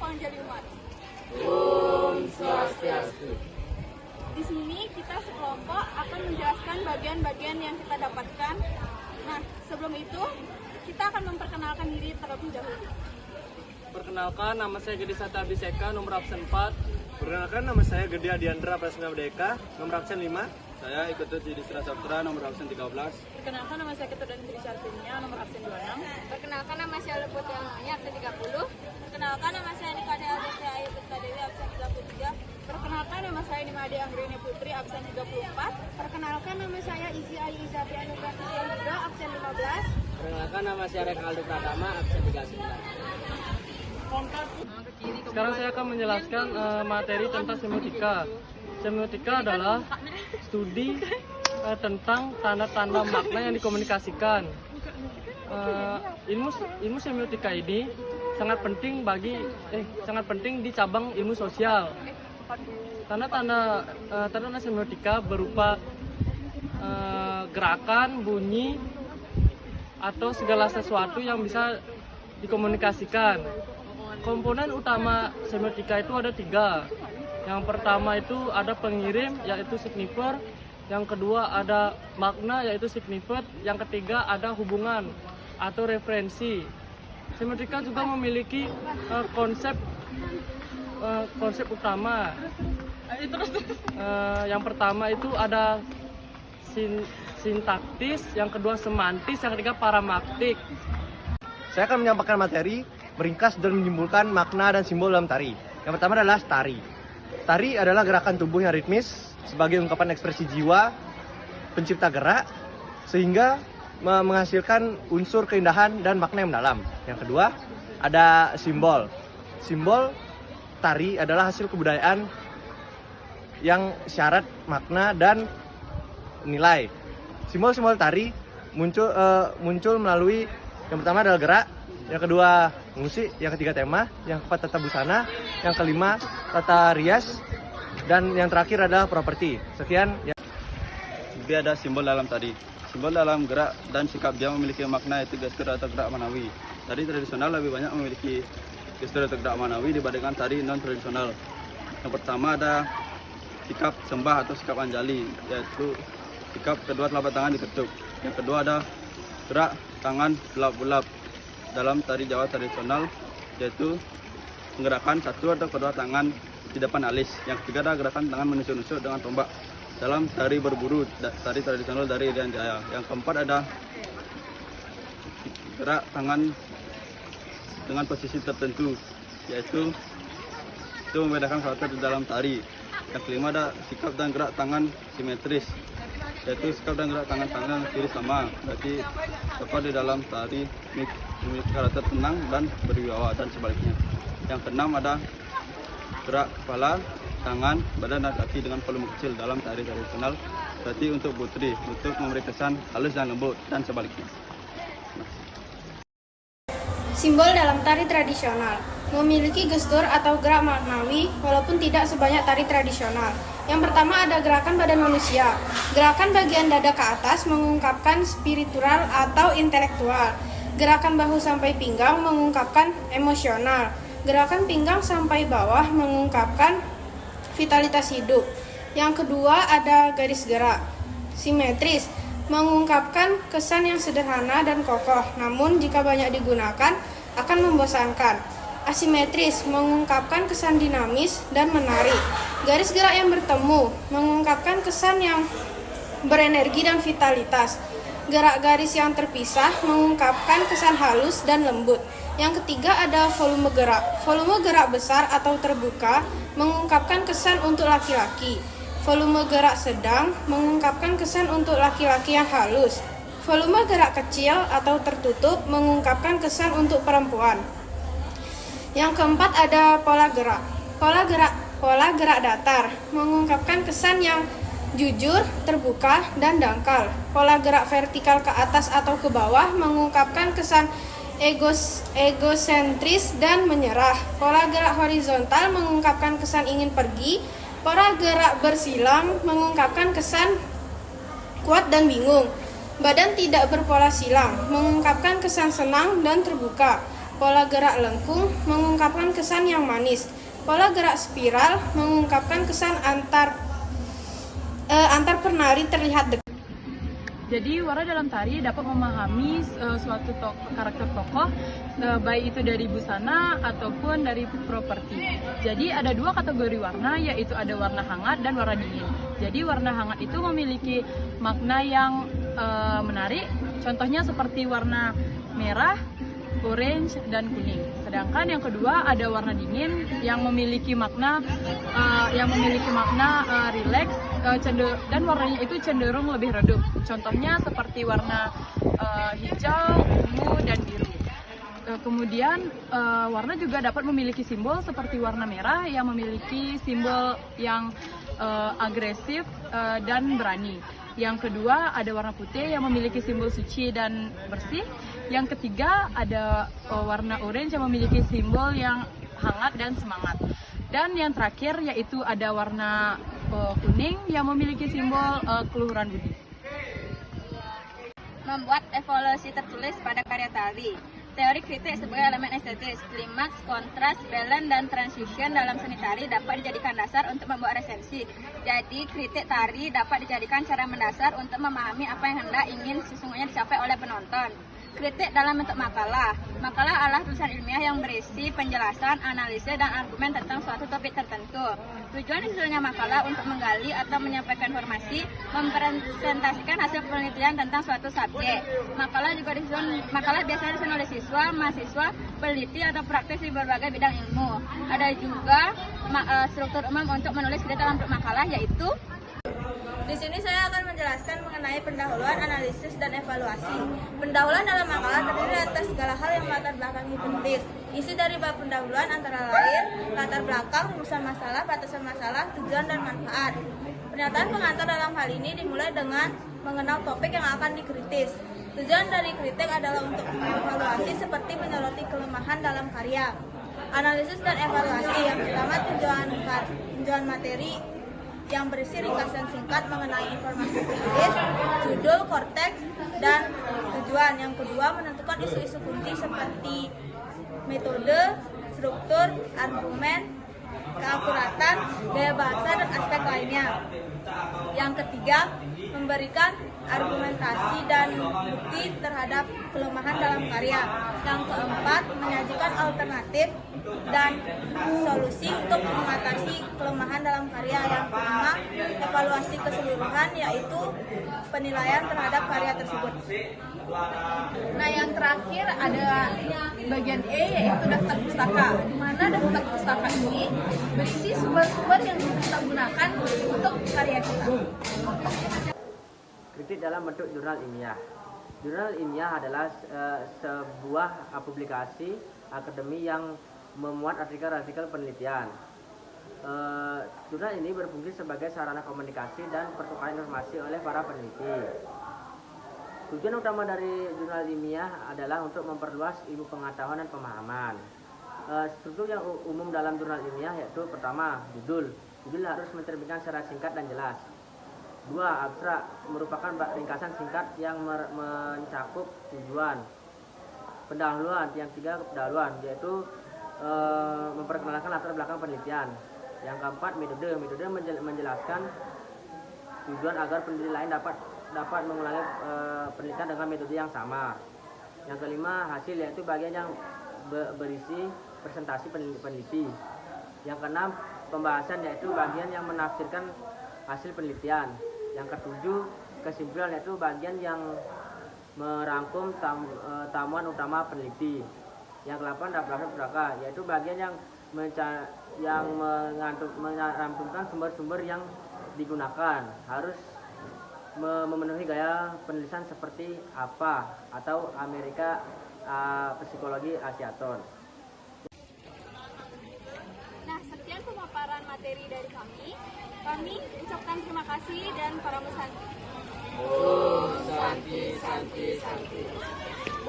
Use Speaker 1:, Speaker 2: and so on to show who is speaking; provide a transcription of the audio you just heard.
Speaker 1: Salam Jali Umat.
Speaker 2: Om Swastiastu.
Speaker 1: Di sini kita sekelompok akan menjelaskan bagian-bagian yang kita dapatkan. Nah, sebelum itu kita akan memperkenalkan diri terlebih dahulu.
Speaker 3: Perkenalkan, nama saya Gede Sata Abiseka, nomor absen 4.
Speaker 4: Perkenalkan, nama saya Gede Adiandra Prasna Merdeka, nomor absen 5.
Speaker 5: Saya ikut di Distra Saputra nomor absen 13.
Speaker 1: Perkenalkan, nama saya Ketua dan Sri Syartinya, nomor absen 26.
Speaker 6: Perkenalkan, nama saya Leput yang namanya absen 30.
Speaker 1: Perkenalkan, nama saya Nika Dea Desi Ayu Tirta Dewi, absen 33. Perkenalkan, nama saya Nimade Anggreni Putri, absen 34.
Speaker 6: Perkenalkan, nama saya Izi Ayu Izati Anugrahti Juga, absen 15.
Speaker 2: Perkenalkan, nama saya Rekaldo Pratama, absen 39.
Speaker 3: Sekarang saya akan menjelaskan materi tentang semiotika. Semiotika adalah studi tentang tanda-tanda makna yang dikomunikasikan. Ilmu semiotika ini sangat penting di cabang ilmu sosial. Tanda-tanda semiotika berupa gerakan, bunyi, atau segala sesuatu yang bisa dikomunikasikan. Komponen utama semiotika itu ada 3. Yang pertama itu ada pengirim, yaitu signifier. Yang kedua ada makna, yaitu signified. Yang ketiga ada hubungan atau referensi. Semiotika juga memiliki konsep utama. Yang pertama itu ada sintaktis, yang kedua semantis, yang ketiga paramaktik.
Speaker 4: Saya akan menyampaikan materi, meringkas dan menyimpulkan makna dan simbol dalam tari. Yang pertama adalah tari. Tari adalah gerakan tubuh yang ritmis sebagai ungkapan ekspresi jiwa, pencipta gerak, sehingga menghasilkan unsur keindahan dan makna yang mendalam. Yang kedua, ada simbol. Simbol tari adalah hasil kebudayaan yang syarat makna dan nilai. Simbol-simbol tari muncul melalui yang pertama adalah gerak, yang kedua musik, yang ketiga tema, yang keempat tata busana, yang kelima tata rias, dan yang terakhir adalah properti. Sekian.
Speaker 5: Dia ada simbol dalam tari. Simbol dalam gerak dan sikap dia memiliki makna, yaitu gestur atau gerak manawi. Tari tradisional lebih banyak memiliki gestur atau gerak manawi dibandingkan tari non tradisional. Yang pertama ada sikap sembah atau sikap anjali, yaitu sikap kedua telapak tangan diketuk. Yang kedua ada gerak tangan bulap-bulap dalam tari Jawa tradisional, yaitu menggerakkan satu atau kedua tangan di depan alis. Yang ketiga ada gerakan tangan menusuk-nusuk dengan tombak dalam tari berburu, tari tradisional dari Irian Jaya. Yang keempat ada gerak tangan dengan posisi tertentu, yaitu itu membedakan karakter di dalam tari. Yang kelima ada sikap dan gerak tangan simetris, yaitu sikap dan gerak tangan kiri sama, berarti tepat di dalam tari memiliki karakter tenang dan berwibawa, dan sebaliknya. Yang keenam ada gerak kepala, tangan, badan, dan kaki dengan volume kecil dalam tari tradisional, berarti untuk putri, untuk memberi kesan halus dan lembut, dan sebaliknya.
Speaker 6: Simbol dalam tari tradisional memiliki gestur atau gerak maknawi walaupun tidak sebanyak tari tradisional. Yang pertama ada gerakan badan manusia. Gerakan bagian dada ke atas mengungkapkan spiritual atau intelektual. Gerakan bahu sampai pinggang mengungkapkan emosional. Gerakan pinggang sampai bawah mengungkapkan vitalitas hidup. Yang kedua ada garis gerak. Simetris mengungkapkan kesan yang sederhana dan kokoh, namun jika banyak digunakan akan membosankan. Asimetris mengungkapkan kesan dinamis dan menarik. Garis gerak yang bertemu mengungkapkan kesan yang berenergi dan vitalitas. Gerak garis yang terpisah mengungkapkan kesan halus dan lembut. Yang ketiga ada volume gerak. Volume gerak besar atau terbuka mengungkapkan kesan untuk laki-laki. Volume gerak sedang mengungkapkan kesan untuk laki-laki yang halus. Volume gerak kecil atau tertutup mengungkapkan kesan untuk perempuan. Yang keempat ada pola gerak. Pola gerak datar mengungkapkan kesan yang jujur, terbuka, dan dangkal. Pola gerak vertikal ke atas atau ke bawah mengungkapkan kesan egosentris dan menyerah. Pola gerak horizontal mengungkapkan kesan ingin pergi. Pola gerak bersilang mengungkapkan kesan kuat dan bingung. Badan tidak berpola silang mengungkapkan kesan senang dan terbuka. Pola gerak lengkung mengungkapkan kesan yang manis. Pola gerak spiral mengungkapkan kesan antar penari terlihat dekat.
Speaker 7: Jadi warna dalam tari dapat memahami suatu karakter tokoh, baik itu dari busana ataupun dari properti. Jadi ada dua kategori warna, yaitu ada warna hangat dan warna dingin. Jadi warna hangat itu memiliki makna yang menarik, contohnya seperti warna merah, orange, dan kuning. Sedangkan yang kedua ada warna dingin yang memiliki makna rileks, dan warnanya itu cenderung lebih redup. Contohnya seperti warna hijau, ungu, dan biru. Kemudian warna juga dapat memiliki simbol seperti warna merah yang memiliki simbol yang agresif dan berani. Yang kedua ada warna putih yang memiliki simbol suci dan bersih. Yang ketiga ada warna orange yang memiliki simbol yang hangat dan semangat. Dan yang terakhir yaitu ada warna kuning yang memiliki simbol keluhuran budi.
Speaker 8: Membuat evaluasi tertulis pada karya tari. Teori kritik sebagai elemen estetis, klimaks, kontras, balance, dan transition dalam seni tari dapat dijadikan dasar untuk membuat resensi. Jadi, kritik tari dapat dijadikan cara mendasar untuk memahami apa yang hendak ingin sesungguhnya dicapai oleh penonton. Kritik dalam bentuk makalah. Makalah adalah tulisan ilmiah yang berisi penjelasan, analisis, dan argumen tentang suatu topik tertentu. Tujuan disusunnya makalah untuk menggali atau menyampaikan informasi, mempresentasikan hasil penelitian tentang suatu subjek. Makalah biasanya disusun oleh siswa, mahasiswa, peneliti, atau praktis di berbagai bidang ilmu. Ada juga struktur umum untuk menulis kritik dalam bentuk makalah, yaitu
Speaker 1: di sini saya akan menjelaskan mengenai pendahuluan, analisis, dan evaluasi. Pendahuluan dalam makalah terdiri atas segala hal yang melatar belakangi penulis. Isi dari bab pendahuluan antara lain latar belakang, rumusan masalah, batasan masalah, tujuan, dan manfaat. Pernyataan pengantar dalam hal ini dimulai dengan mengenal topik yang akan dikritis. Tujuan dari kritik adalah untuk mengevaluasi seperti menyoroti kelemahan dalam karya. Analisis dan evaluasi. Yang pertama tujuan materi yang berisi ringkasan singkat mengenai informasi penulis, judul, korteks, dan tujuan. Yang kedua, menentukan isu-isu kunci seperti metode, struktur, argumen, keakuratan, gaya bahasa, dan aspek lainnya. Yang ketiga, memberikan argumentasi dan bukti terhadap kelemahan dalam karya. Yang keempat, menyajikan alternatif dan solusi untuk mengatasi kelemahan dalam karya. Yang kelima, evaluasi keseluruhan, yaitu penilaian terhadap karya tersebut. Nah, yang terakhir ada bagian E, yaitu daftar pustaka. Di mana daftar pustaka ini berisi sumber-sumber yang kita gunakan untuk karya kita.
Speaker 2: Kritik dalam bentuk jurnal ilmiah. Jurnal ilmiah adalah sebuah publikasi akademi yang memuat artikel-artikel penelitian. Jurnal ini berfungsi sebagai sarana komunikasi dan pertukaran informasi oleh para peneliti. Tujuan utama dari jurnal ilmiah adalah untuk memperluas ilmu pengetahuan dan pemahaman. Struktur yang umum dalam jurnal ilmiah yaitu pertama, judul. Judul harus mencerminkan secara singkat dan jelas. Dua, abstrak, merupakan ringkasan singkat yang mencakup tujuan. Pendahuluan, yang tiga, pendahuluan, yaitu memperkenalkan latar belakang penelitian. Yang keempat, metode. Metode menjelaskan tujuan agar peneliti lain dapat mengulangi penelitian dengan metode yang sama. Yang kelima, hasil, yaitu bagian yang berisi presentasi peneliti. Yang keenam, pembahasan, yaitu bagian yang menafsirkan hasil penelitian. Yang ketujuh, kesimpulan, yaitu bagian yang merangkum tamuan utama peneliti. Yang ke-8, daftar pustaka, yaitu bagian yang merampungkan sumber-sumber yang digunakan. Harus memenuhi gaya penulisan seperti apa atau Amerika Psikologi Asiaton.
Speaker 1: Nah, sekian pemaparan materi dari kami. Kami ucapkan terima kasih dan para musanti.
Speaker 2: Santi, Santi, Santi.